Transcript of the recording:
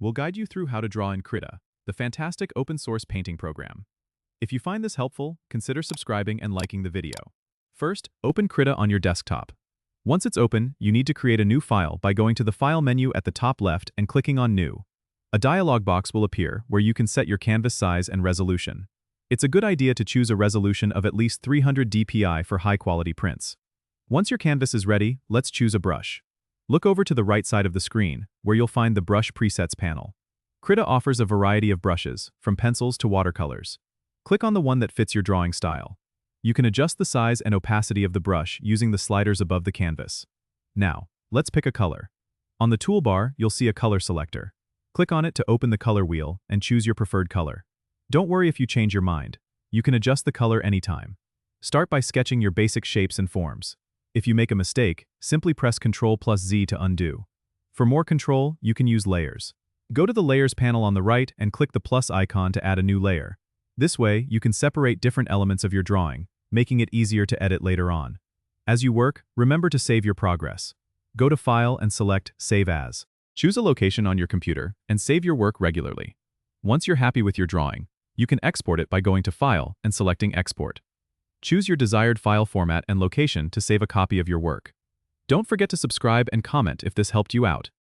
we'll guide you through how to draw in Krita, the fantastic open-source painting program. If you find this helpful, consider subscribing and liking the video. First, open Krita on your desktop. Once it's open, you need to create a new file by going to the File menu at the top left and clicking on New. A dialog box will appear where you can set your canvas size and resolution. It's a good idea to choose a resolution of at least 300 dpi for high-quality prints. Once your canvas is ready, let's choose a brush. Look over to the right side of the screen, where you'll find the Brush Presets panel. Krita offers a variety of brushes, from pencils to watercolors. Click on the one that fits your drawing style. You can adjust the size and opacity of the brush using the sliders above the canvas. Now, let's pick a color. On the toolbar, you'll see a color selector. Click on it to open the color wheel and choose your preferred color. Don't worry if you change your mind. You can adjust the color anytime. Start by sketching your basic shapes and forms. If you make a mistake, simply press Ctrl+Z to undo. For more control, you can use layers. Go to the Layers panel on the right and click the plus icon to add a new layer. This way, you can separate different elements of your drawing, making it easier to edit later on. As you work, remember to save your progress. Go to File and select Save As. Choose a location on your computer and save your work regularly. Once you're happy with your drawing, you can export it by going to File and selecting Export. Choose your desired file format and location to save a copy of your work. Don't forget to subscribe and comment if this helped you out.